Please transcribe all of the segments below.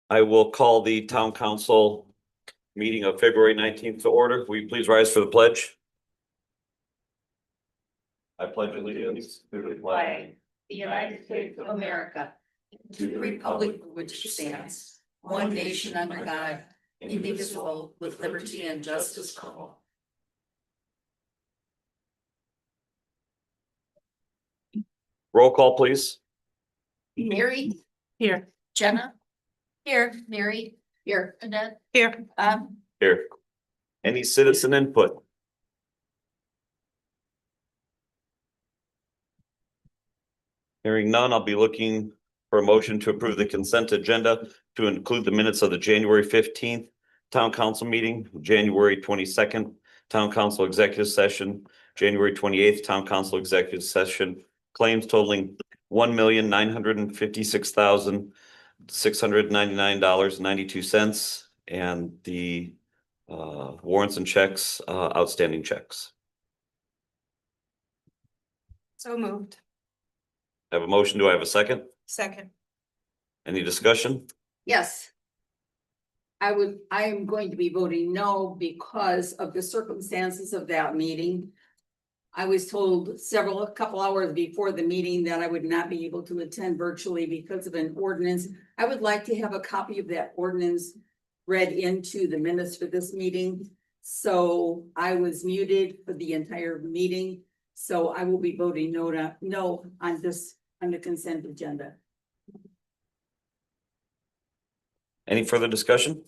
I will call the town council meeting of February 19th to order. Will you please rise for the pledge? I pledge allegiance to the flag The United States of America, to the republic for which it stands, one nation under God, indivisible, with liberty and justice for all. Roll call, please. Mary? Here. Jenna? Here. Mary? Here. Annette? Here. Here. Any citizen input? Hearing none, I'll be looking for a motion to approve the consent agenda to include the minutes of the January 15th town council meeting, January 22nd town council executive session, January 28th town council executive session, claims totaling $1,956,699.92, and the warrants and checks, outstanding checks. So moved. I have a motion. Do I have a second? Second. Any discussion? Yes. I am going to be voting no because of the circumstances of that meeting. I was told a couple hours before the meeting that I would not be able to attend virtually because of an ordinance. I would like to have a copy of that ordinance read into the minutes for this meeting. So I was muted for the entire meeting. So I will be voting no on the consent agenda. Any further discussion?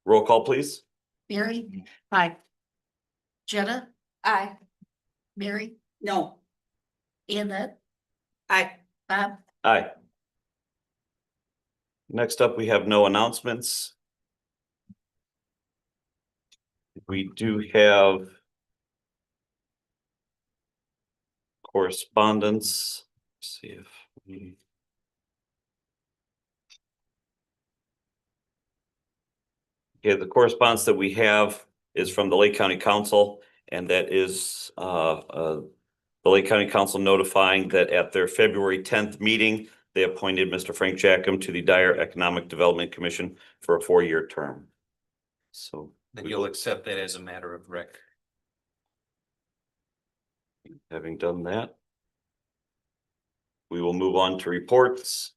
Roll call, please. Mary? Aye. Jenna? Aye. Mary? No. Annette? Aye. Bob? Aye. Next up, we have no announcements. We do have correspondence. Let's see if we. Okay, the correspondence that we have is from the Lake County Council, and that is the Lake County Council notifying that at their February 10th meeting, they appointed Mr. Frank Jackham to the Dyer Economic Development Commission for a 4-year term. So Then you'll accept that as a matter of record. having done that, we will move on to reports.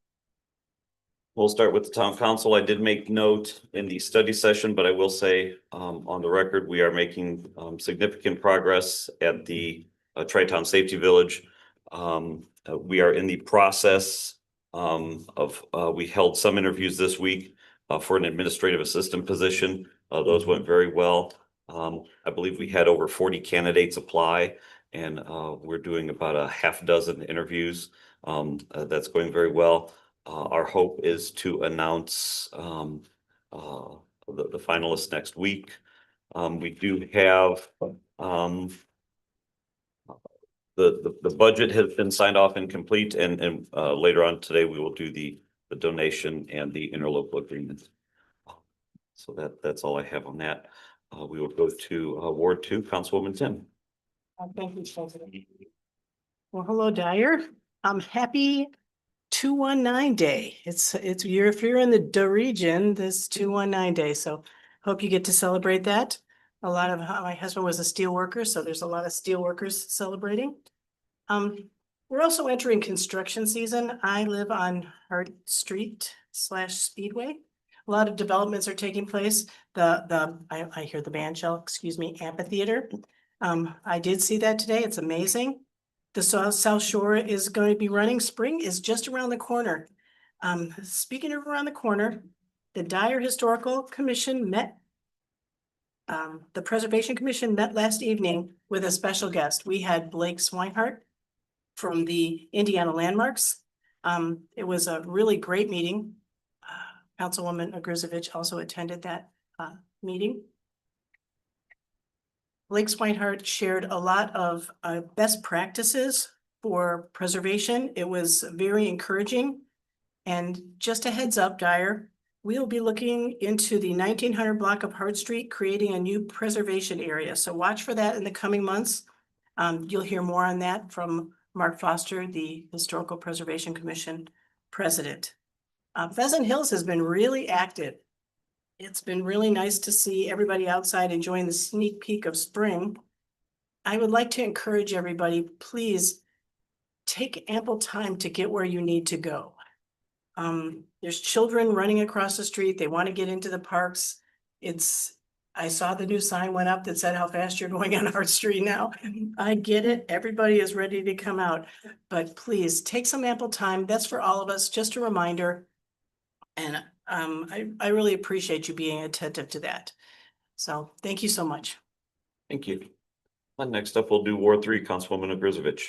We'll start with the town council. I did make note in the study session, but I will say on the record, we are making significant progress at the Tri-Town Safety Village. We are in the process we held some interviews this week for an administrative assistant position. Those went very well. I believe we had over 40 candidates apply, and we're doing about a half dozen interviews. That's going very well. Our hope is to announce the finalists next week. We do have the budget has been signed off and complete, and later on today we will do the donation and the interlocal agreement. So that's all I have on that. We will go to Ward 2, Councilwoman Tim. Thank you, President. Well, hello, Dyer. Happy 219 day. It's if you're in the region, this 219 day. So hope you get to celebrate that. A lot of my husband was a steel worker, so there's a lot of steel workers celebrating. We're also entering construction season. I live on Hart Street / Speedway. A lot of developments are taking place. I hear the band shell, excuse me, amphitheater. I did see that today. It's amazing. The South Shore is going to be running. Spring is just around the corner. Speaking of around the corner, the Dyer Historical Commission met. The Preservation Commission met last evening with a special guest. We had Blake Swinehart from the Indiana Landmarks. It was a really great meeting. Councilwoman Ogrzewicz also attended that meeting. Blake Swinehart shared a lot of best practices for preservation. It was very encouraging. And just a heads up, Dyer, we'll be looking into the 1900 block of Hart Street, creating a new preservation area. So watch for that in the coming months. You'll hear more on that from Mark Foster, the Historical Preservation Commission president. Pheasant Hills has been really active. It's been really nice to see everybody outside enjoying the sneak peek of spring. I would like to encourage everybody, please take ample time to get where you need to go. There's children running across the street. They want to get into the parks. I saw the new sign went up that said how fast you're going on our street now. I get it. Everybody is ready to come out, but please take some ample time. That's for all of us, just a reminder. And I really appreciate you being attentive to that. So thank you so much. Thank you. And next up, we'll do Ward 3, Councilwoman Ogrzewicz.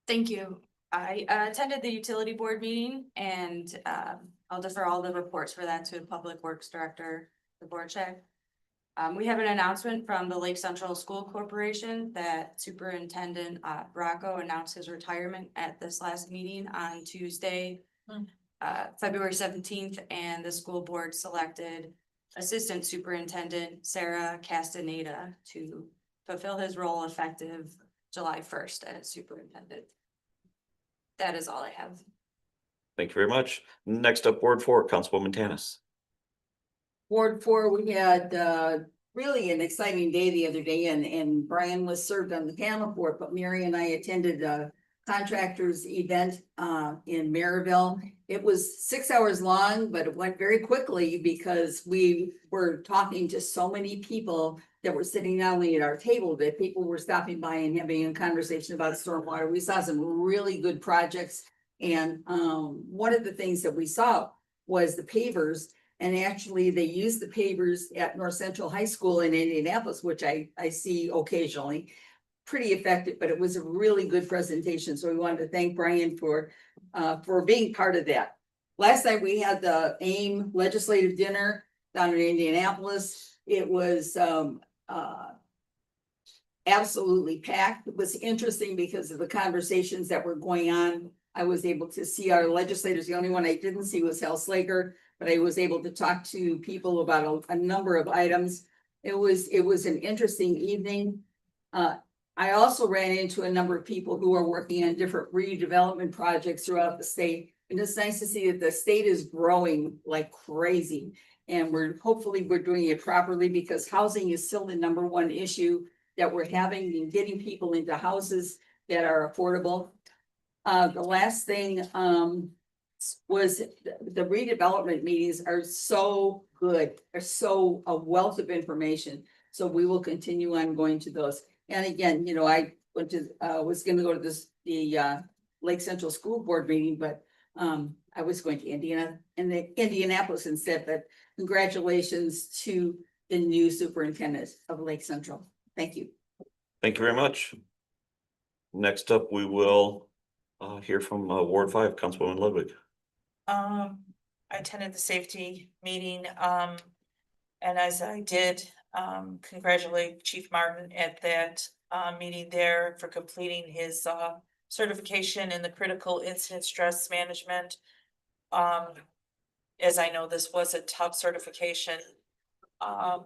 Thank you. I attended the utility board meeting and I'll defer all the reports for that to Public Works Director, the board chair. We have an announcement from the Lake Central School Corporation that Superintendent Bracco announced his retirement at this last meeting on Tuesday, February 17th, and the school board selected Assistant Superintendent Sarah Castaneda to fulfill his role effective July 1st as superintendent. That is all I have. Thank you very much. Next up, Ward 4, Councilwoman Tanis. Ward 4, we had really an exciting day the other day, and Brian was served on the panel for it, but Mary and I attended a contractors event in Maryville. It was 6 hours long, but it went very quickly because we were talking to so many people that were sitting not only at our table, but people were stopping by and having a conversation about stormwater. We saw some really good projects. And one of the things that we saw was the pavers. And actually, they use the pavers at North Central High School in Indianapolis, which I see occasionally. Pretty effective, but it was a really good presentation. So we wanted to thank Brian for being part of that. Last night we had the AIM legislative dinner down in Indianapolis. It was absolutely packed. It was interesting because of the conversations that were going on. I was able to see our legislators. The only one I didn't see was Hal Slager, but I was able to talk to people about a number of items. It was an interesting evening. I also ran into a number of people who are working on different redevelopment projects throughout the state. And it's nice to see that the state is growing like crazy. And hopefully we're doing it properly, because housing is still the #1 issue that we're having in getting people into houses that are affordable. The last thing was the redevelopment meetings are so good. They're so a wealth of information. So we will continue on going to those. And again, you know, I went to was going to go to the Lake Central School Board meeting, but I was going to Indianapolis instead. But congratulations to the new superintendent of Lake Central. Thank you. Thank you very much. Next up, we will hear from Ward 5, Councilwoman Ludwig. I attended the safety meeting, and as I did, congratulate Chief Martin at that meeting there for completing his certification in the critical incident stress management. As I know, this was a tough certification. I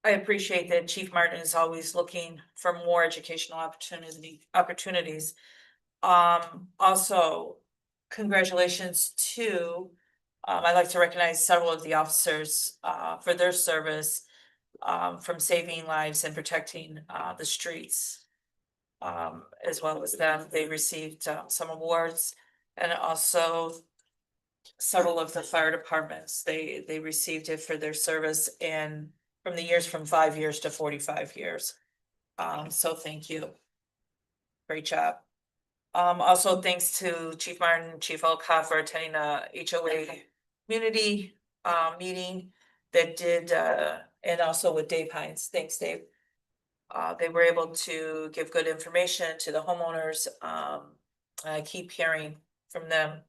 appreciate that Chief Martin is always looking for more educational opportunities. Also, congratulations to, I'd like to recognize several of the officers for their service from saving lives and protecting the streets. As well as them, they received some awards, and also several of the fire departments, they received it for their service and from the years from 5 years to 45 years. So thank you. Great job. Also thanks to Chief Martin, Chief Olcott for attending a HOA community meeting that did, and also with Dave Hines. Thanks, Dave. They were able to give good information to the homeowners. I keep hearing from them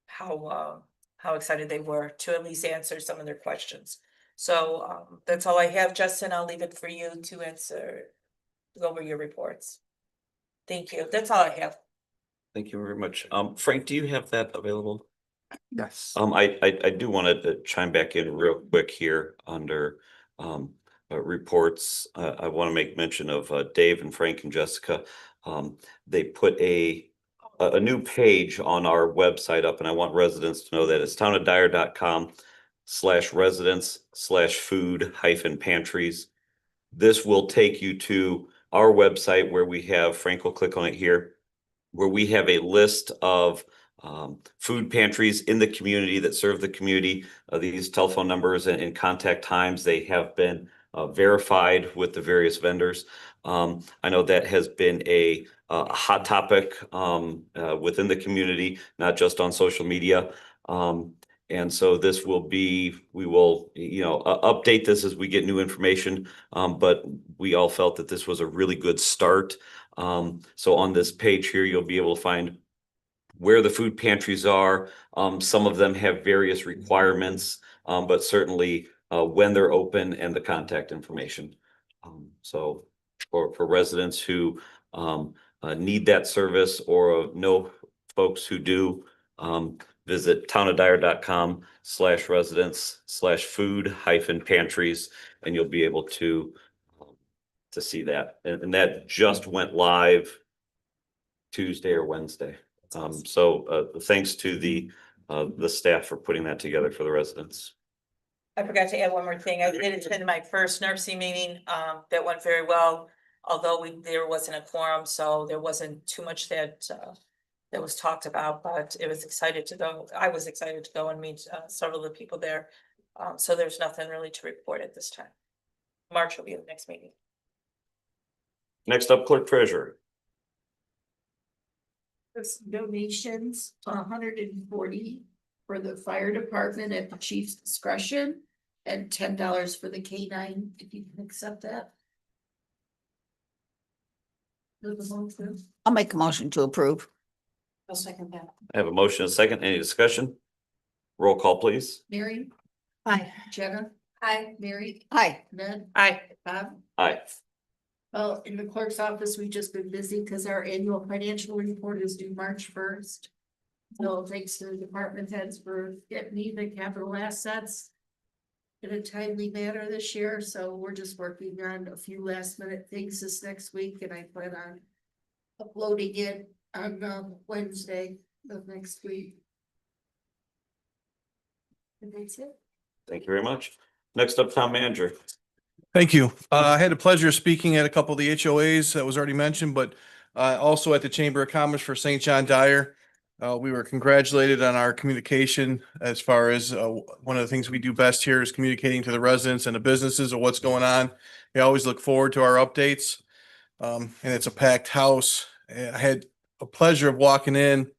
how excited they were to at least answer some of their questions. So that's all I have. Justin, I'll leave it for you to go over your reports. Thank you. That's all I have. Thank you very much. Frank, do you have that available? Yes. I do want to chime back in real quick here under reports. I want to make mention of Dave and Frank and Jessica. They put a a new page on our website up, and I want residents to know that it's townofdyer.com/residents/food-pantries. This will take you to our website where we have, Frank will click on it here, where we have a list of food pantries in the community that serve the community. These telephone numbers and contact times, they have been verified with the various vendors. I know that has been a hot topic within the community, not just on social media. And so this will be, we will, update this as we get new information. But we all felt that this was a really good start. So on this page here, you'll be able to find where the food pantries are. Some of them have various requirements, but certainly when they're open and the contact information. So for residents who need that service or know folks who do, visit townofdyer.com/residents/food-pantries, and you'll be able to see that. And that just went live Tuesday or Wednesday. So thanks to the staff for putting that together for the residents. I forgot to add one more thing. I did attend my first NERC meeting, that went very well. Although there wasn't a quorum, so there wasn't too much that was talked about, but it was excited to go. I was excited to go and meet several of the people there. So there's nothing really to report at this time. March will be the next meeting. Next up, clerk treasurer. There's donations, 140 for the fire department at the chief's discretion and $10 for the K-9, if you can accept that. I'll make a motion to approve. I'll second that. I have a motion and a second. Any discussion? Roll call, please. Mary, Aye. Jenna, Hi. Mary, Aye. Ned, Aye. Bob. Aye. Well, in the clerk's office, we've just been busy because our annual financial report is due March 1st. So thanks to the department heads for getting me the capital assets in a timely manner this year. So we're just working on a few last minute things this next week, and I plan on uploading it on Wednesday of next week. And that's it. Thank you very much. Next up, town manager. Thank you. I had the pleasure of speaking at a couple of the HOAs that was already mentioned, but also at the Chamber of Commerce for St. John Dyer. We were congratulated on our communication as far as one of the things we do best here is communicating to the residents and the businesses of what's going on. We always look forward to our updates. And it's a packed house. I had a pleasure of walking in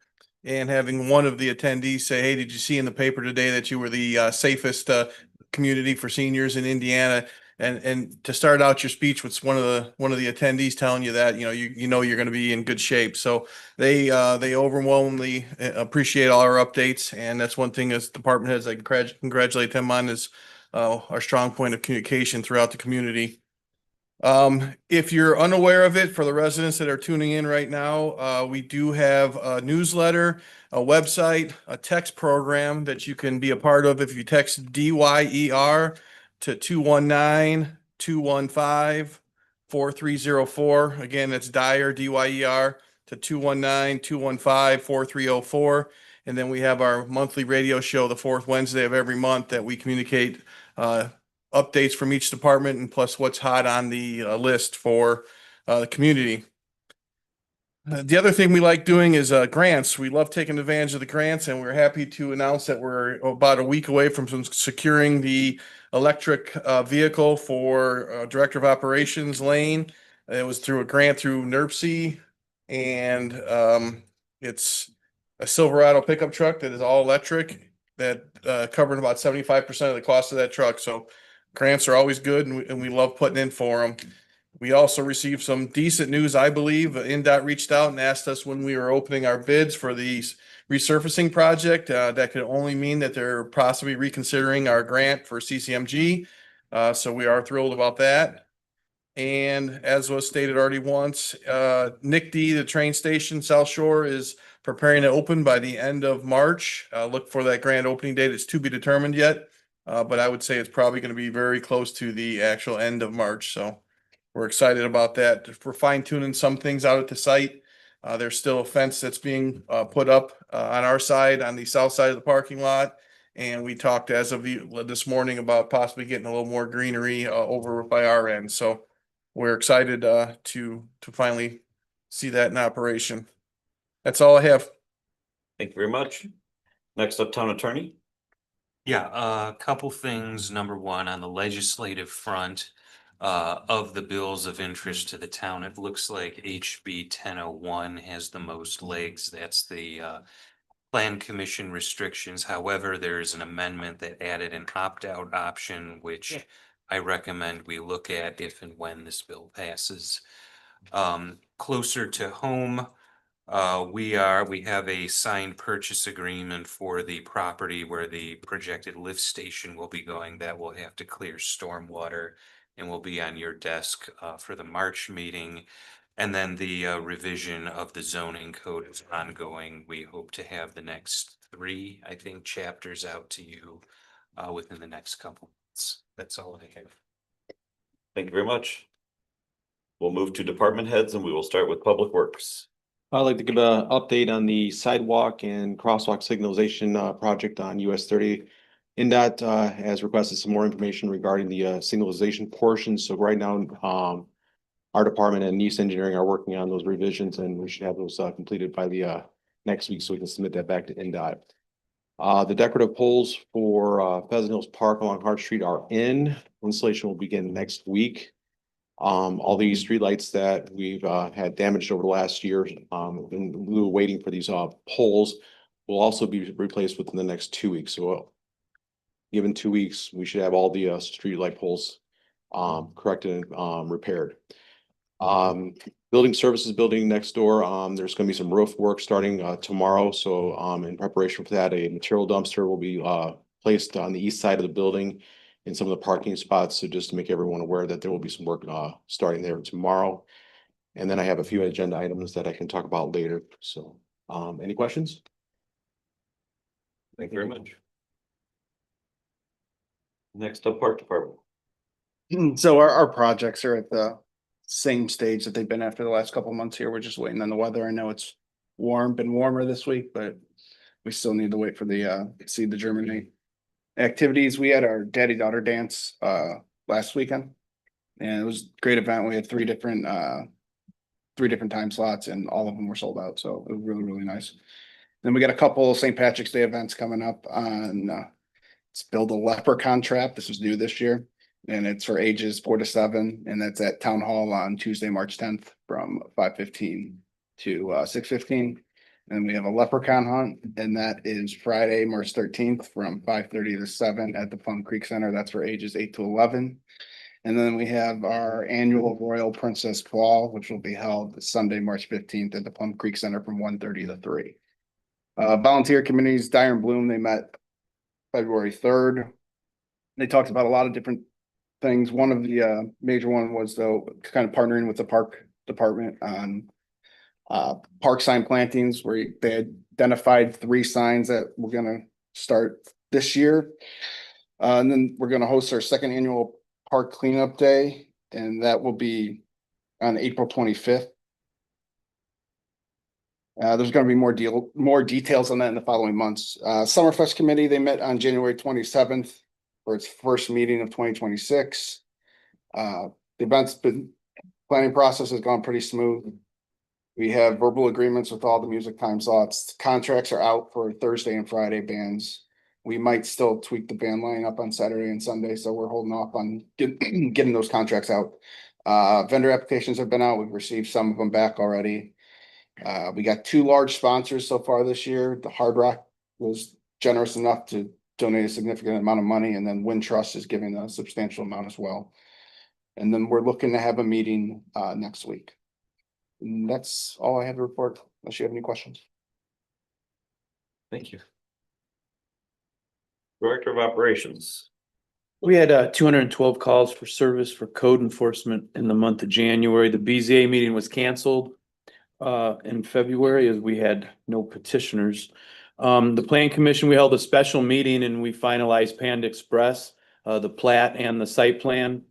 and having one of the attendees say, "Hey, did you see in the paper today that you were the safest community for seniors in Indiana?" And to start out your speech with one of the attendees telling you that, you know you're going to be in good shape. So they overwhelmingly appreciate all our updates, and that's one thing as department heads I congratulate them on is our strong point of communication throughout the community. If you're unaware of it, for the residents that are tuning in right now, we do have a newsletter, a website, a text program that you can be a part of if you text DYER to 219-215-4304. Again, that's Dyer, DYER, to 219-215-4304. And then we have our monthly radio show the fourth Wednesday of every month that we communicate updates from each department and plus what's hot on the list for the community. The other thing we like doing is grants. We love taking advantage of the grants, and we're happy to announce that we're about a week away from securing the electric vehicle for Director of Operations Lane. It was through a grant through NERC, and it's a Silverado pickup truck that is all electric that covered about 75% of the cost of that truck. So grants are always good, and we love putting in for them. We also received some decent news, I believe. INDOT reached out and asked us when we were opening our bids for the resurfacing project. That could only mean that they're possibly reconsidering our grant for CCMG. So we are thrilled about that. And as was stated already once, NICD, the train station, South Shore, is preparing to open by the end of March. Look for that grand opening date. It's to be determined yet. But I would say it's probably going to be very close to the actual end of March. So we're excited about that. We're fine tuning some things out at the site. There's still a fence that's being put up on our side, on the south side of the parking lot. And we talked as of this morning about possibly getting a little more greenery over by our end. So we're excited to finally see that in operation. That's all I have. Thank you very much. Next up, town attorney. Yeah, a couple things. Number one, on the legislative front, of the bills of interest to the town, it looks like HB 1001 has the most legs. That's the Plan Commission restrictions. However, there's an amendment that added an opt-out option, which I recommend we look at if and when this bill passes. Closer to home, we have a signed purchase agreement for the property where the projected lift station will be going. That will have to clear stormwater and will be on your desk for the March meeting. And then the revision of the zoning code is ongoing. We hope to have the next 3, I think, chapters out to you within the next couple months. That's all I have. Thank you very much. We'll move to department heads and we will start with Public Works. I'd like to give an update on the sidewalk and crosswalk signalization project on US 30. NDOT has requested some more information regarding the signalization portion. So right now, our department and East Engineering are working on those revisions, and we should have those completed by the next week so we can submit that back to NDOT. The decorative poles for Pheasant Hills Park along Hart Street are in. Installation will begin next week. All these streetlights that we've had damaged over the last year, and we were waiting for these poles, will also be replaced within the next 2 weeks. So given 2 weeks, we should have all the streetlight poles corrected and repaired. Building services building next door, there's going to be some roof work starting tomorrow. So in preparation for that, a material dumpster will be placed on the east side of the building in some of the parking spots. So just to make everyone aware that there will be some work starting there tomorrow. And then I have a few agenda items that I can talk about later. So any questions? Thank you very much. Next up, Park Department. So our projects are at the same stage that they've been after the last couple of months here. We're just waiting on the weather. I know it's been warmer this week, but we still need to wait for the seed to germinate. Activities, we had our daddy-daughter dance last weekend. And it was a great event. We had 3 different time slots and all of them were sold out. So it was really, really nice. Then we got a couple St. Patrick's Day events coming up on it's Build a Leprechaun Trap. This was new this year. And it's for ages 4 to 7, and that's at Town Hall on Tuesday, March 10th from 5:15 to 6:15. And we have a leprechaun hunt, and that is Friday, March 13th from 5:30 to 7 at the Plum Creek Center. That's for ages 8 to 11. And then we have our annual Royal Princess Ball, which will be held Sunday, March 15th at the Plum Creek Center from 1:30 to 3. Volunteer committees, Dyer and Bloom, they met February 3rd. They talked about a lot of different things. One of the major one was though kind of partnering with the park department on park sign plantings, where they identified 3 signs that we're gonna start this year. And then we're gonna host our 2nd annual park cleanup day, and that will be on April 25th. There's gonna be more details on that in the following months. Summerfest committee, they met on January 27th. For its first meeting of 2026. The planning process has gone pretty smooth. We have verbal agreements with all the music time slots. Contracts are out for Thursday and Friday bands. We might still tweak the band lineup on Saturday and Sunday, so we're holding off on getting those contracts out. Vendor applications have been out. We've received some of them back already. We got 2 large sponsors so far this year. The Hard Rock was generous enough to donate a significant amount of money, and then Wintrust is giving a substantial amount as well. And then we're looking to have a meeting next week. And that's all I have to report, unless you have any questions. Thank you. Director of Operations. We had 212 calls for service for code enforcement in the month of January. The BZA meeting was canceled in February as we had no petitioners. The Plan Commission, we held a special meeting and we finalized Panda Express, the plat and the site plan.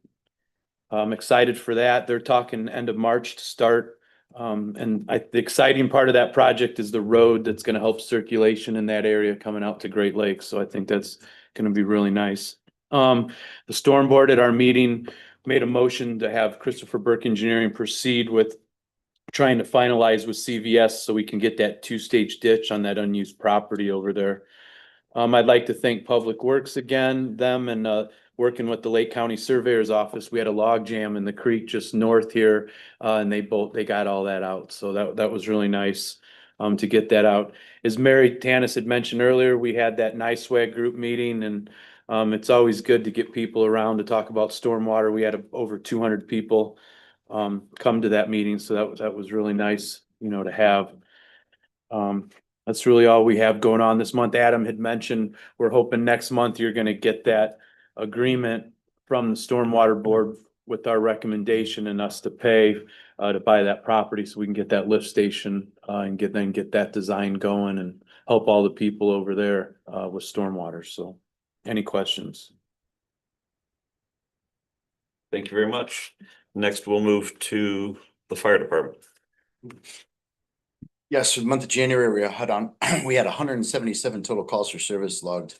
I'm excited for that. They're talking end of March to start And the exciting part of that project is the road that's gonna help circulation in that area coming out to Great Lakes. So I think that's gonna be really nice. The storm board at our meeting made a motion to have Christopher Burke Engineering proceed with trying to finalize with CVS so we can get that two-stage ditch on that unused property over there. I'd like to thank Public Works again, them and working with the Lake County Surveyor's Office. We had a log jam in the creek just north here. And they got all that out. So that was really nice to get that out. As Mary Tanis had mentioned earlier, we had that NISWAG group meeting and it's always good to get people around to talk about stormwater. We had over 200 people come to that meeting. So that was really nice, to have. That's really all we have going on this month. Adam had mentioned, we're hoping next month you're gonna get that agreement from the Stormwater Board with our recommendation and us to pay to buy that property so we can get that lift station and get that design going and help all the people over there with stormwater. So any questions? Thank you very much. Next, we'll move to the fire department. Yes, for the month of January, we had 177 total calls for service, logged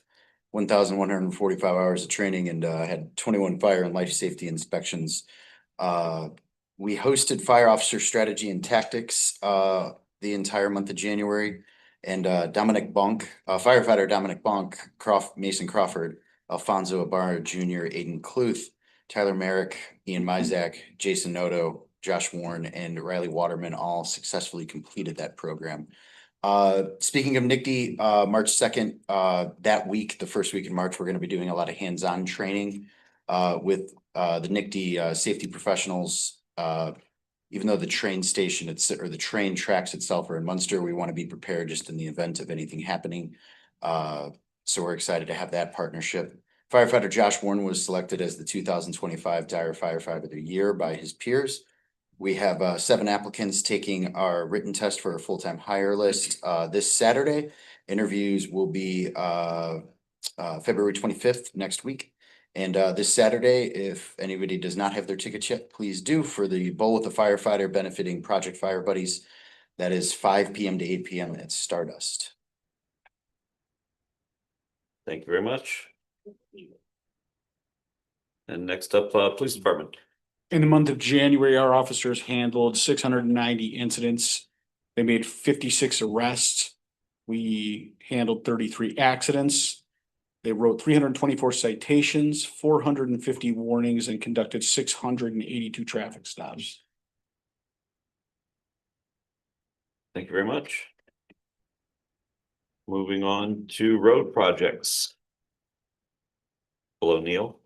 1,145 hours of training, and had 21 fire and life safety inspections. We hosted fire officer strategy and tactics the entire month of January, and Dominic Bunk, firefighter Dominic Bunk, Mason Crawford, Alfonso Ibarra Jr., Aiden Cluth, Tyler Merrick, Ian Mizak, Jason Noto, Josh Warren, and Riley Waterman all successfully completed that program. Speaking of NICD, March 2nd, that week, the first week in March, we're going to be doing a lot of hands-on training with the NICD safety professionals. Even though the train station or the train tracks itself are in Munster, we want to be prepared just in the event of anything happening. So we're excited to have that partnership. Firefighter Josh Warren was selected as the 2025 Dyer Firefighter of the Year by his peers. We have 7 applicants taking our written test for a full-time hire list this Saturday. Interviews will be February 25th next week. And this Saturday, if anybody does not have their tickets yet, please do, for the Bowl with the Firefighter benefiting Project Fire Buddies. That is 5 p.m. to 8 p.m. at Stardust. Thank you very much. And next up, police department. In the month of January, our officers handled 690 incidents. They made 56 arrests. We handled 33 accidents. They wrote 324 citations, 450 warnings, and conducted 682 traffic stops. Thank you very much. Moving on to road projects. Hello, Neil.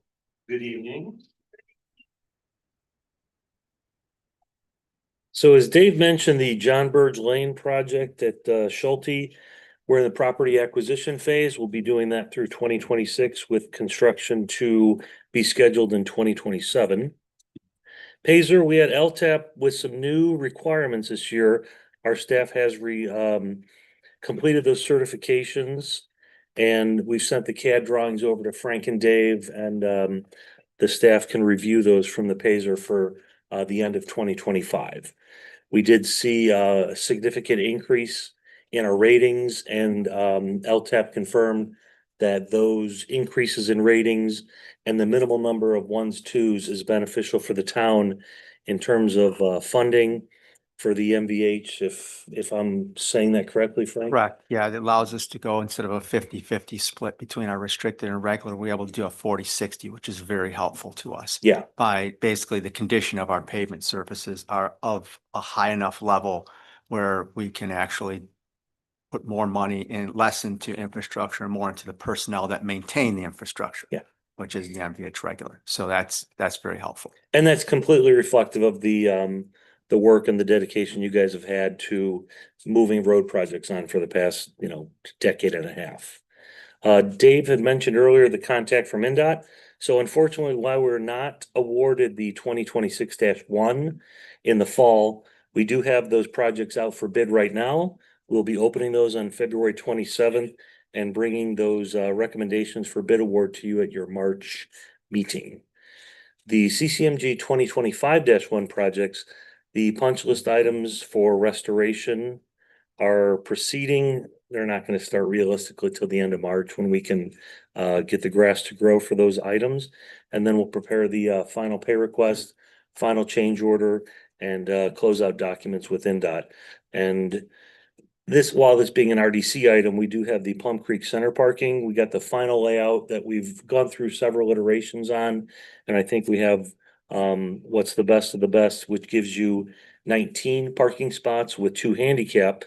Good evening. So as Dave mentioned, the John Burge Lane project at Schulte, we're in the property acquisition phase. We'll be doing that through 2026 with construction to be scheduled in 2027. Pazer, we had LTAP with some new requirements this year. Our staff has completed those certifications, and we've sent the CAD drawings over to Frank and Dave, and the staff can review those from the Pazer for the end of 2025. We did see a significant increase in our ratings, and LTAP confirmed that those increases in ratings and the minimal number of 1s, 2s is beneficial for the town in terms of funding for the MVH, if I'm saying that correctly, Frank? Correct. Yeah, it allows us to go instead of a 50-50 split between our restricted and regular, we're able to do a 40-60, which is very helpful to us. Yeah. By basically the condition of our pavement surfaces are of a high enough level where we can actually put more money in, less into infrastructure and more into the personnel that maintain the infrastructure. Yeah. Which is the MVH regular. So that's very helpful. And that's completely reflective of the work and the dedication you guys have had to moving road projects on for the past, decade and a half. Dave had mentioned earlier the contact from NDOT. So unfortunately, while we're not awarded the 2026-1 in the fall, we do have those projects out for bid right now. We'll be opening those on February 27th and bringing those recommendations for bid award to you at your March meeting. The CCMG 2025-1 projects, The punch list items for restoration are proceeding. They're not gonna start realistically till the end of March when we can get the grass to grow for those items. And then we'll prepare the final pay request, final change order, and closeout documents with NDOT. And this, while this being an RDC item, we do have the Plum Creek Center parking. We got the final layout that we've gone through several iterations on. And I think we have what's the best of the best, which gives you 19 parking spots with 2 handicap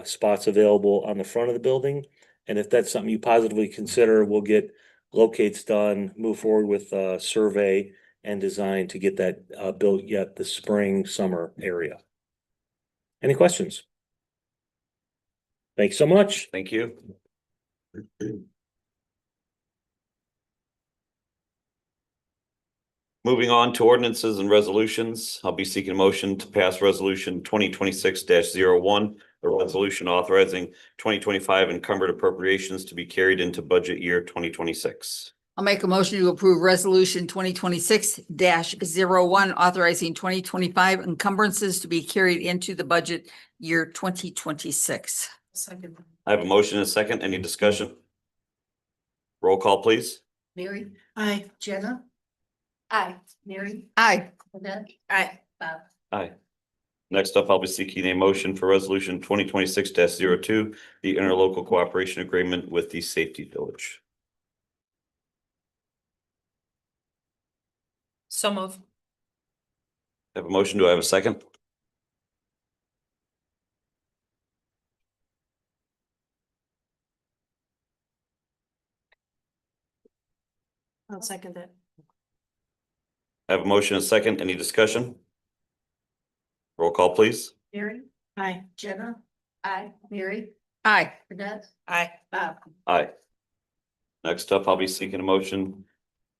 spots available on the front of the building. And if that's something you positively consider, we'll get locates done, move forward with survey and design to get that built yet the spring, summer area. Any questions? Thanks so much. Thank you. Moving on to ordinances and resolutions, I'll be seeking a motion to pass resolution 2026-01, a resolution authorizing 2025 encumbered appropriations to be carried into budget year 2026. I'll make a motion to approve resolution 2026-01, authorizing 2025 encumbrances to be carried into the budget year 2026. Second. I have a motion and a second. Any discussion? Roll call, please. Mary, Aye. Jenna, Aye. Mary, Aye. Annette, Aye. Bob. Aye. Next up, I'll be seeking a motion for resolution 2026-02, the interlocal cooperation agreement with the Safety Village. So move. I have a motion. Do I have a second? I'll second that. I have a motion and a second. Any discussion? Roll call, please. Mary, Aye. Jenna, Aye. Mary, Aye. Annette, Aye. Bob. Aye. Next up, I'll be seeking a motion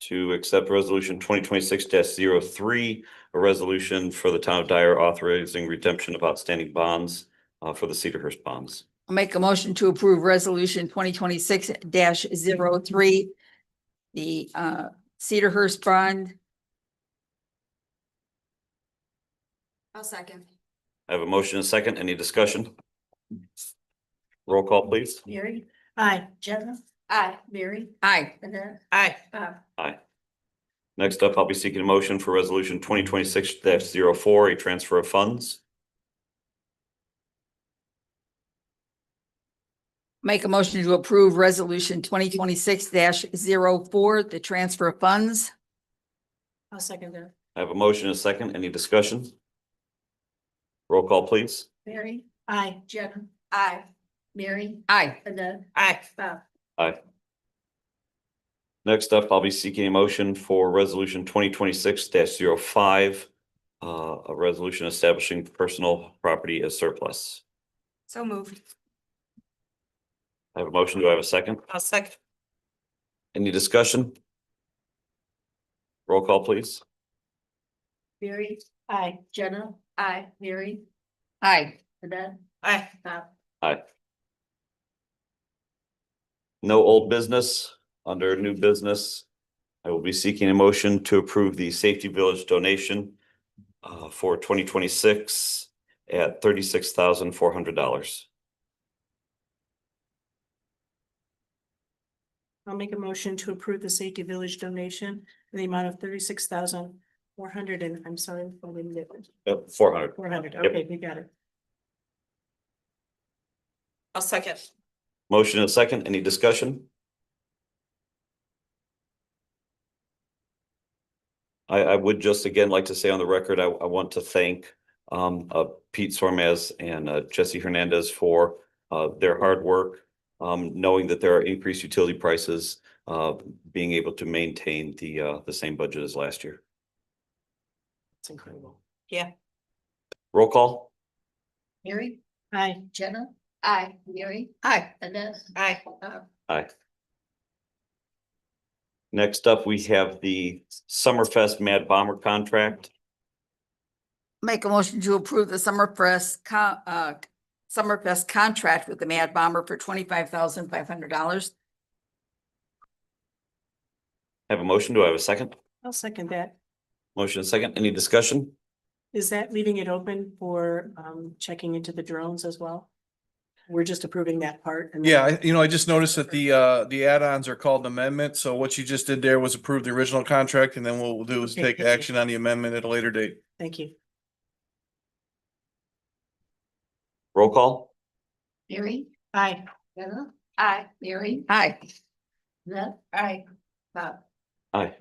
to accept resolution 2026-03, a resolution for the town of Dyer authorizing redemption of outstanding bonds for the Cedarhurst bonds. I'll make a motion to approve resolution 2026-03, the Cedarhurst bond. I'll second. I have a motion and a second. Any discussion? Roll call, please. Mary, Aye. Jenna, Aye. Mary, Aye. Annette, Aye. Bob. Aye. Next up, I'll be seeking a motion for resolution 2026-04, a transfer of funds. Make a motion to approve resolution 2026-04, the transfer of funds. I'll second that. I have a motion and a second. Any discussion? Roll call, please. Mary, Aye. Jenna, Aye. Mary, Aye. Annette, Aye. Bob. Aye. Next up, I'll be seeking a motion for resolution 2026-05, a resolution establishing personal property as surplus. So moved. I have a motion. Do I have a second? I'll second. Any discussion? Roll call, please. Mary, Aye. Jenna, Aye. Mary, Aye. Annette, Aye. Bob. Aye. No old business. Under new business, I will be seeking a motion to approve the Safety Village donation for 2026 at $36,400. I'll make a motion to approve the Safety Village donation in the amount of 36,400 and I'm sorry. 400. 400. Yep. Okay, we got it. I'll second. Motion and a second. Any discussion? I would just again like to say on the record, I want to thank Pete Sormaz and Jesse Hernandez for their hard work, knowing that there are increased utility prices, being able to maintain the same budget as last year. It's incredible. Yeah. Roll call. Mary, Aye. Jenna, Aye. Mary, Aye. Annette, Aye. Bob. Aye. Next up, we have the Summerfest Mad Bomber contract. Make a motion to approve the Summerfest contract with the Mad Bomber for $25,500. Have a motion. Do I have a second? I'll second that. Motion and second. Any discussion? Is that leaving it open for checking into the drones as well? We're just approving that part. and then- Yeah, I just noticed that the add-ons are called amendments. So what you just did there was approve the original contract, and then what we'll do is Okay, take thank you. action on the amendment at a later date. Thank you. Roll call? Mary, Aye. Jenna, Aye. Mary, Aye. Beth. Aye. Bob. Aye.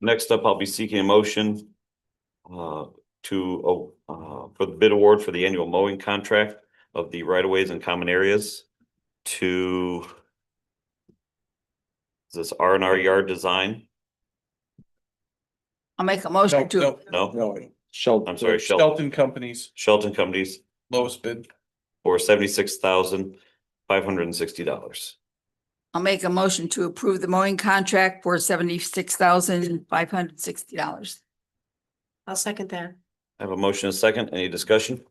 Next up, I'll be seeking a motion for the bid award for the annual mowing contract of the right of ways and common areas to is this R&R Yard Design? I'll make a motion to, No, No, Shelton. I'm sorry, Shelton Companies, Shelton Companies lowest bid. for $76,560. I'll make a motion to approve the mowing contract for $76,560. I'll second that. I have a motion and a second. Any discussion?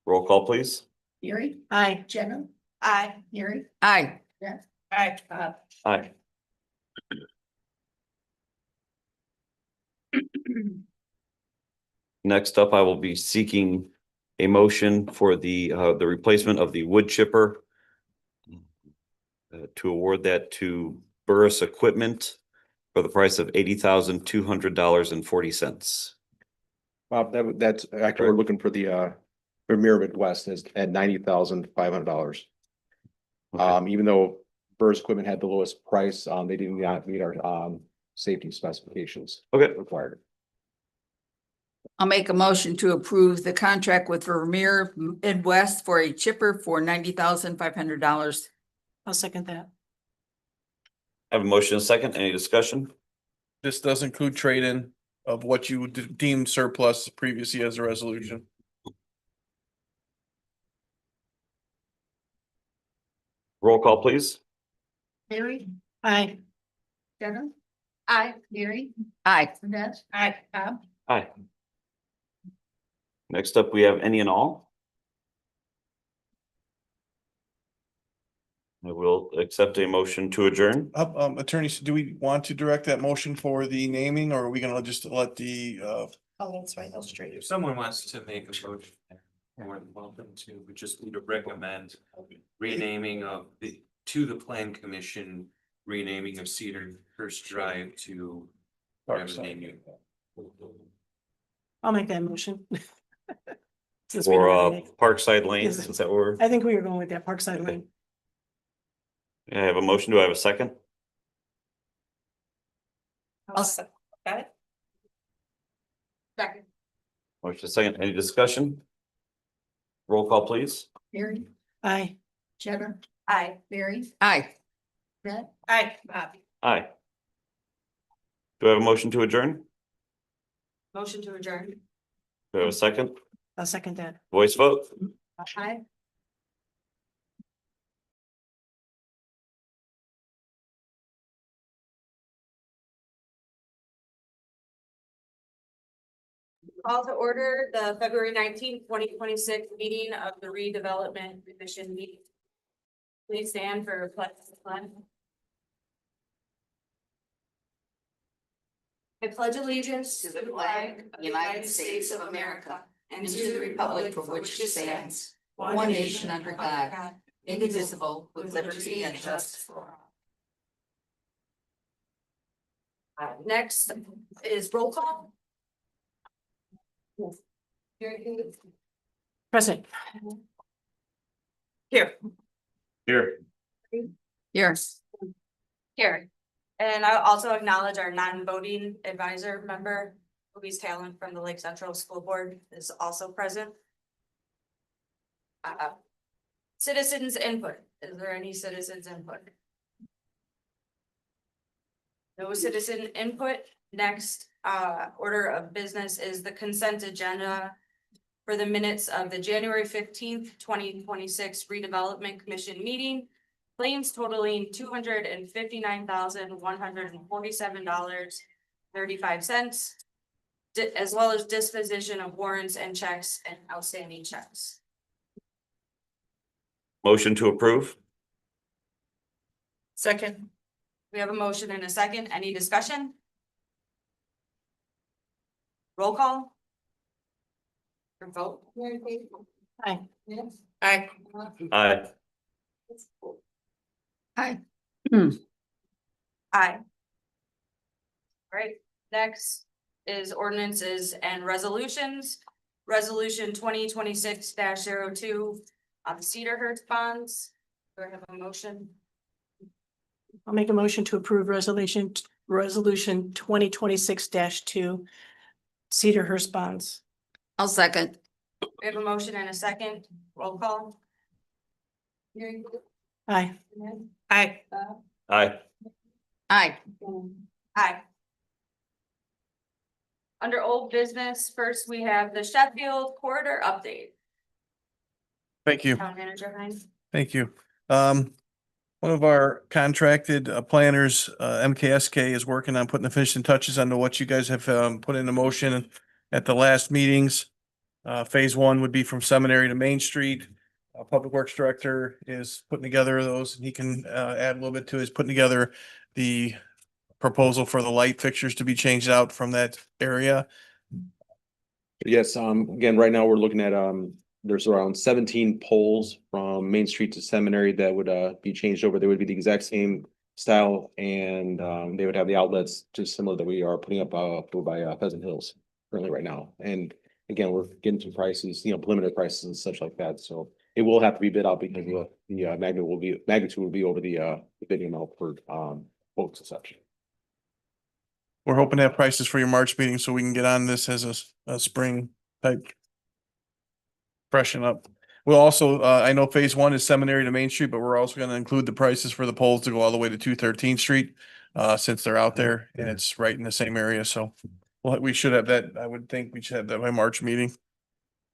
Roll call, please. Mary, Aye. Jenna, Aye. Mary, Aye. Beth. Aye. Bob. Aye. Next up, I will be seeking a motion for the replacement of the wood chipper to award that to Burris Equipment for the price of $80,200.40. Bob, that's actually, we're looking for the Premier Midwest is at $90,500. Even though Burris Equipment had the lowest price, they did not meet our safety specifications Okay, required. I'll make a motion to approve the contract with Vermeer Midwest for a chipper for $90,500. I'll second that. I have a motion and a second. Any discussion? This does include trade-in of what you would deem surplus previously as a resolution. Roll call, please. Mary, Aye. Jenna, Aye. Mary, Aye. Beth. Aye. Bob. Aye. Next up, we have any and all. I will accept a motion to adjourn. Attorneys, do we want to direct that motion for the naming, or are we gonna just let the Oh, that's right, that's straight. If someone wants to make a motion, more than welcome to, we just need to recommend renaming of to the plan commission, renaming of Cedar First Drive to whatever the name you. I'll make that motion. Since we know For how to make- Parkside Lanes, Yes. is that where? I think we were going with that Parkside Lane. I have a motion. Do I have a second? I'll s- Got it? Second. Motion and second. Any discussion? Roll call, please. Mary, Aye. Jenna, Aye. Mary, Aye. Beth. Aye. Bob. Aye. Do I have a motion to adjourn? Motion to adjourn. Do I have a second? I'll second that. Voice vote? Aye. Call to order the February 19th, 2026 meeting of the Redevelopment Commission meeting. Please stand for pledge. I pledge allegiance to the flag of the United States of America and to the republic for which it stands, one nation under God, indivisible, with liberty and justice for all. Next is roll call. Present. Here. Here. Yes. Here. And I also acknowledge our non-voting advisor member, Louise Talent from the Lake Central School Board is also present. Citizens input. Is there any citizens input? No citizen input. Next, order of business is the consent agenda for the minutes of the January 15th, 2026 Redevelopment Commission meeting. Claims totaling $259,147.35. As well as disposition of warrants and checks and outstanding checks. Motion to approve? Second. We have a motion and a second. Any discussion? Roll call? Or vote? Aye. Aye. Aye. Hi. Aye. Right, next is ordinances and resolutions. Resolution 2026-02 on the Cedarhurst bonds. Do I have a motion? I'll make a motion to approve resolution 2026-2 Cedarhurst bonds. I'll second. We have a motion and a second. Roll call. Hearing. Aye. Aye. Aye. Aye. Aye. Under old business, first we have the Sheffield corridor update. Thank you. Town manager Hines. Thank you. One of our contracted planners, MKSK, is working on putting the finishing touches onto what you guys have put into motion at the last meetings. Phase 1 would be from Seminary to Main Street. Public Works Director is putting together those, and he can add a little bit to his putting together the proposal for the light fixtures to be changed out from that area. Yes, again, right now we're looking at, there's around 17 poles from Main Street to Seminary that would be changed over. They would be the exact same style, and they would have the outlets just similar that we are putting up over by Pheasant Hills currently right now. And again, we're getting some prices, preliminary prices and such like that. So it will have to be bid out because the magnitude will be over the bidding amount for quotes and such. We're hoping to have prices for your March meeting so we can get on this as a spring type freshen up. We'll also, I know phase 1 is Seminary to Main Street, but we're also going to include the prices for the poles to go all the way to 213th Street, since they're out there and it's right in the same area. So we should have that. I would think we should have that by March meeting.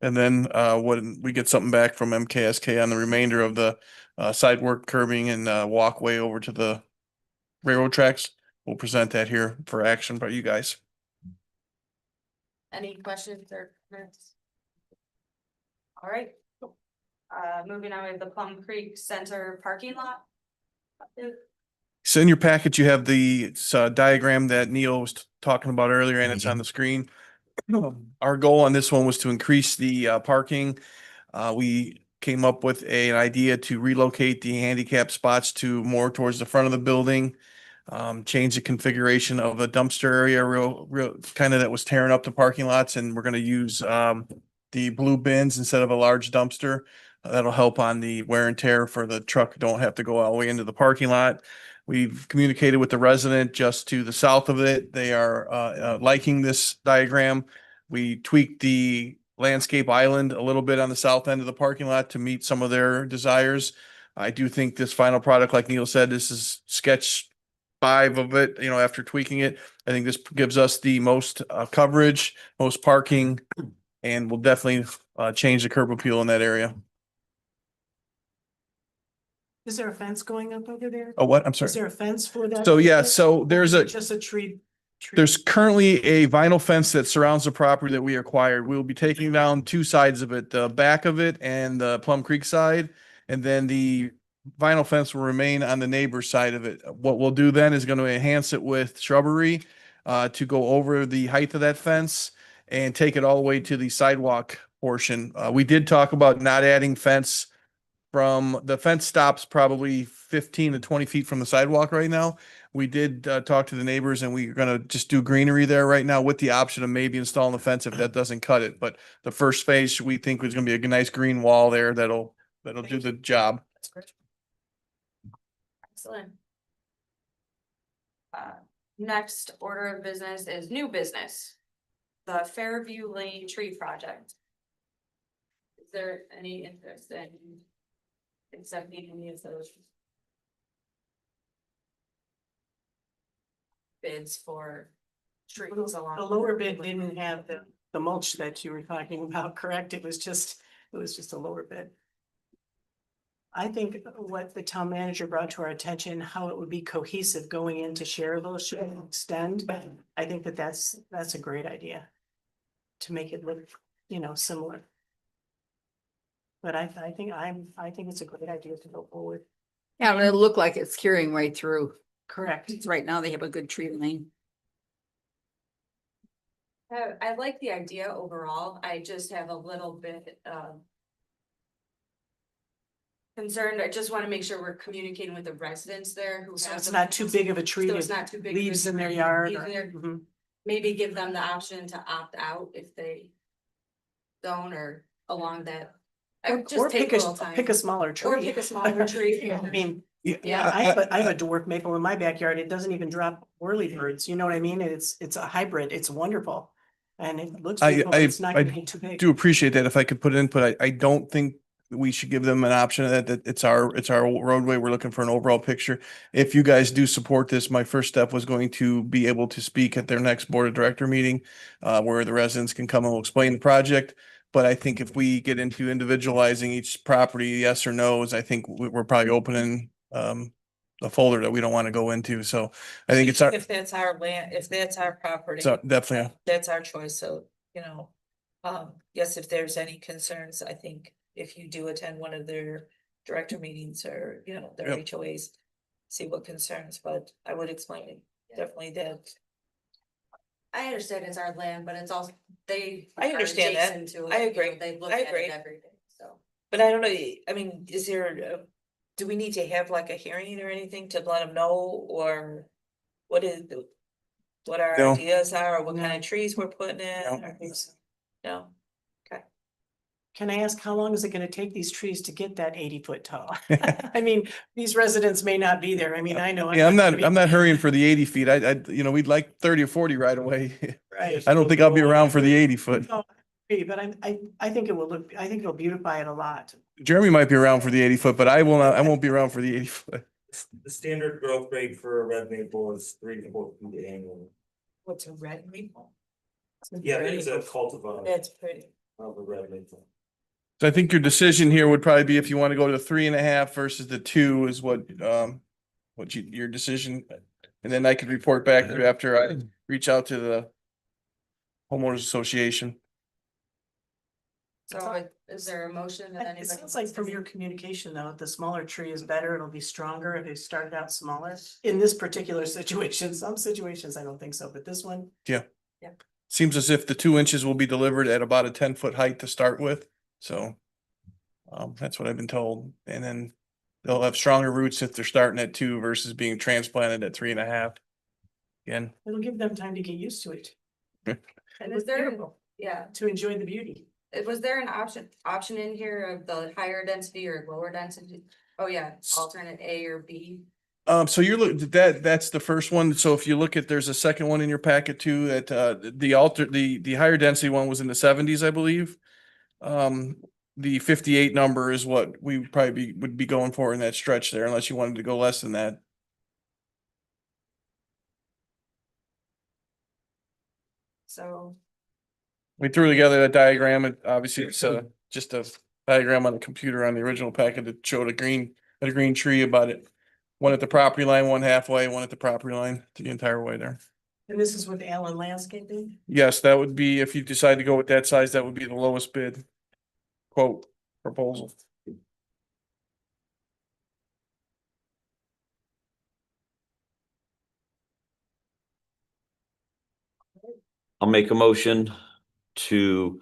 And then when we get something back from MKSK on the remainder of the sidewalk curbing and walkway over to the railroad tracks, we'll present that here for action by you guys. Any questions or comments? All right. Moving on with the Plum Creek Center parking lot. So in your packet, you have the diagram that Neil was talking about earlier, and it's on the screen. Our goal on this one was to increase the parking. We came up with an idea to relocate the handicap spots to more towards the front of the building. Change the configuration of a dumpster area real kind of that was tearing up the parking lots, and we're going to use the blue bins instead of a large dumpster. That'll help on the wear and tear for the truck. Don't have to go all the way into the parking lot. We've communicated with the resident just to the south of it. They are liking this diagram. We tweaked the landscape island a little bit on the south end of the parking lot to meet some of their desires. I do think this final product, like Neil said, this is sketch 5 of it, after tweaking it. I think this gives us the most coverage, most parking, and will definitely change the curb appeal in that area. Is there a fence going up over there? Oh, what? I'm sorry. Is there a fence for that? So yeah, so there's Just a tree. There's currently a vinyl fence that surrounds the property that we acquired. We'll be taking down 2 sides of it, the back of it and the Plum Creek side. And then the vinyl fence will remain on the neighbor's side of it. What we'll do then is going to enhance it with shrubbery to go over the height of that fence and take it all the way to the sidewalk portion. We did talk about not adding fence from the fence stops probably 15 to 20 feet from the sidewalk right now. We did talk to the neighbors, and we're going to just do greenery there right now with the option of maybe installing the fence if that doesn't cut it. But the first phase we think is going to be a nice green wall there that'll do the job. That's great. Excellent. Next order of business is new business. The Fairview Lane Tree Project. Is there any interest in accepting any of those bids for trees along? The lower bid didn't have the mulch that you were talking about, correct? It was just a lower bid. I think what the town manager brought to our attention, how it would be cohesive going into Cherville should extend. I think that's a great idea to make it look, similar. But I think it's a great idea to go forward. Yeah, it'll look like it's carrying right through. Correct. Right now, they have a good tree lane. I like the idea overall. I just have a little bit concerned. I just want to make sure we're communicating with the residents there who So have. it's the not too plans. big of a tree So it's that not too big. of a leaves in their tree, yard. leaves or- in their- Mhm. Maybe give them the option to opt out if they don't or along that. I Or would just take pick a little time. pick a smaller tree. Or pick a smaller tree. I mean, Yeah, yeah, I have a dwarf maple in my backyard. It doesn't even drop whirly birds. You know what I mean? It's a hybrid. It's wonderful. And it looks beautiful. but It's not gonna be too big. do appreciate that. If I could put input, I don't think we should give them an option of that it's our roadway. We're looking for an overall picture. If you guys do support this, my first step was going to be able to speak at their next board of director meeting, where the residents can come and we'll explain the project. But I think if we get into individualizing each property, yes or no's, I think we're probably opening, a folder that we don't want to go into. So I think it's our, If that's our land, if that's our property. so definitely, That's our choice, so, you know, yes, if there's any concerns, I think if you do attend one of their director meetings or, you know, their Yep. HOAs. See what concerns, but I would explain it, definitely that. I understand it's our land, but it's also, they. I are understand that. adjacent to it, I you know, agree. They look I at agree. it every day, so. But I don't know, I mean, is there, do we need to have like a hearing or anything to let them know, or what is, what our No. ideas are, or what No. kind of trees we're putting in? No. or things? No, Can I ask, how long is it gonna take these trees to get that 80 foot tall? I mean, these residents may not be there. I mean, I know. yeah, I'm gonna be- not hurrying for the 80 feet. We'd like 30 or 40 right away. Right. I don't think I'll be around for the 80 foot. No, I agree, but I think it will look, I think it'll beautify it a lot. Jeremy might be around for the 80 foot, but I won't be around for the 80 foot. The standard growth rate for a red maple is 3 to 4 feet annually. what's a red maple? Yeah, it's a cultivar That's pretty. of a red maple. So I think your decision here would probably be if you want to go to 3.5 versus the 2 is what your decision. And then I could report back after I reach out to the homeowners association. So is there a motion that It anybody? sounds like from your communication though, the smaller tree is better. It'll be stronger if it started out smaller. In this particular situation, some situations I don't think so, but this one. Seems as if the 2 inches will be delivered at about a 10 foot height to start with. So that's what I've been told. And then they'll have stronger roots if they're starting at 2 versus being transplanted at 3.5. Again, It'll give them time to get used to it. And And is it's there, beautiful yeah, to enjoy the beauty. was there an option in here of the higher density or lower density? Oh, yeah, alternate A or B. so you're that's the first one. So if you look at, there's a second one in your packet too, that the higher density one was in the 70s, I believe. The 58 number is what we would be going for in that stretch there, unless you wanted to go less than that. So, We threw together that diagram, and obviously it's just a diagram on the computer on the original packet that showed a green tree about it. One at the property line, one halfway, one at the property line, the entire way there. And this is with Allen Landscaping. Yes, that would be, if you decide to go with that size, that would be the lowest bid quote proposal. I'll make a motion to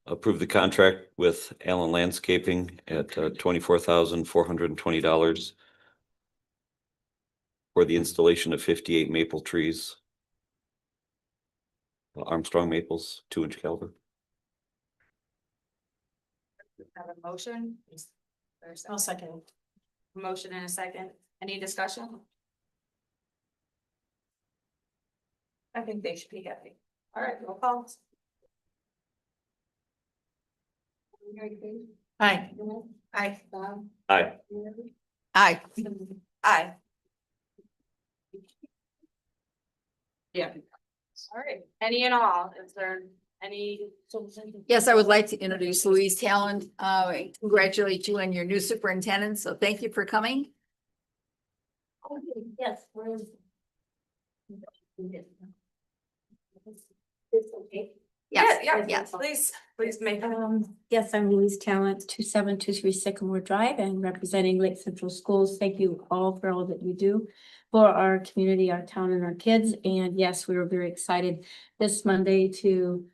approve the contract with Allen Landscaping at $24,420 for the installation of 58 maple trees. Armstrong maples, 2-inch caliber. have a motion? There's I'll second. a motion in a second. Any discussion? I think they should be happy. All right, roll call. Hi. Aye. Aye. Aye. Aye. Yeah. All right, any and all, is there any? Yes, I would like to introduce Louise Talon. And congratulate you on your new superintendent. So thank you for coming. Yes, where is? It's okay. Yeah, please make. Yes, I'm Louise Talent, 2723 Sycamore Drive, and representing Lake Central Schools. Thank you all for all that you do for our community, our town, and our kids. And yes, we were very excited this Monday to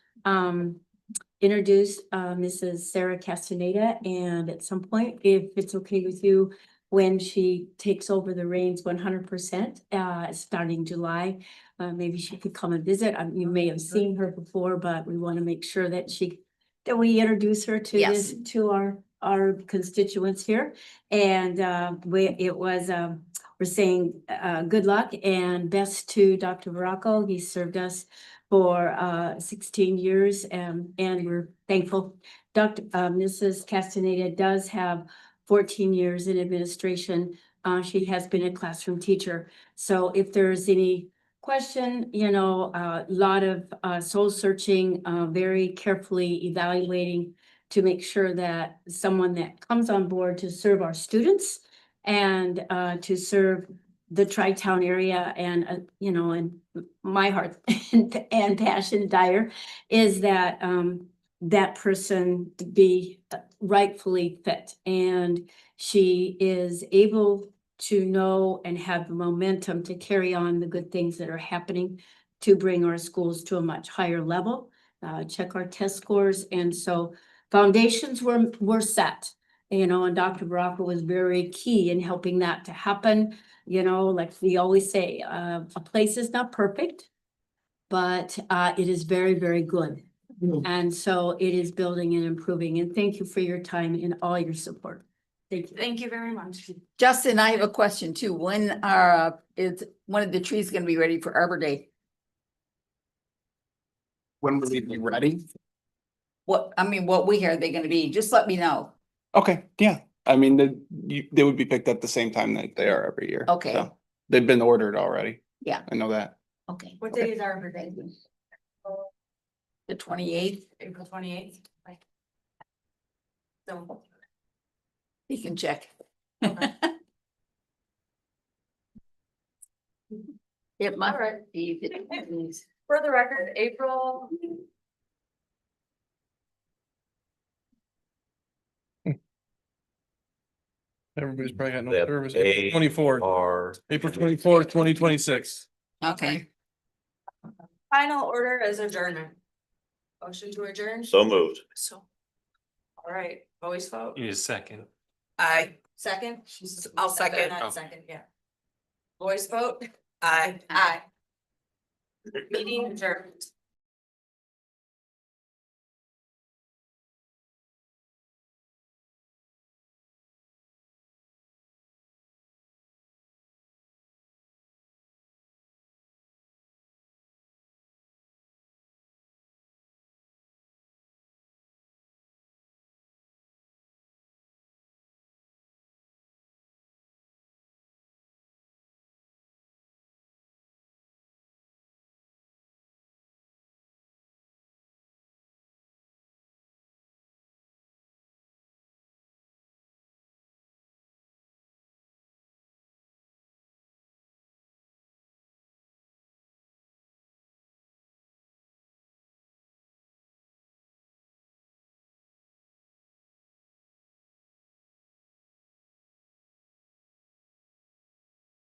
introduce Mrs. Sarah Castaneda. And at some point, if it's okay with you, when she takes over the reins 100%, starting July, maybe she could come and visit. You may have seen her before, but we want to make sure that we introduce her to Yes. to our constituents here. And we're saying good luck and best to Dr. Veraco. He served us for 16 years, and we're thankful. Mrs. Castaneda does have 14 years in administration. She has been a classroom teacher. So if there's any question, a lot of soul searching, very carefully evaluating to make sure that someone that comes on board to serve our students and to serve the Tri-Town area and, and my heart and passion, Dyer, is that that person to be rightfully fit. And she is able to know and have the momentum to carry on the good things that are happening to bring our schools to a much higher level, check our test scores. And so foundations were set, and Dr. Baraka was very key in helping that to happen. Like we always say, a place is not perfect, but it is very, very good. And so it is building and improving. And thank you for your time and all your support. Thank you. Thank you very much. Justin, I have a question too. When is one of the trees gonna be ready for Arbor Day? When will we be ready? What week are they gonna be? Just let me know. Okay, yeah. I mean, they would be picked at the same time that they are every year. Okay. So they've been ordered already. Yeah, I know that. okay. What day is Arbor Day? The 28th, April 28th. So. you can check. Okay. It might All right. be. For the record, April. Everybody's probably got no That service. they 24th, are. April 24th, 2026. Okay. Final order is adjournment. Motion to adjourn. So moved. So. All right, voice vote. Need a second. Aye. Second? I'll second. Not second, yeah. Voice vote? Aye. Aye. Meeting adjourned.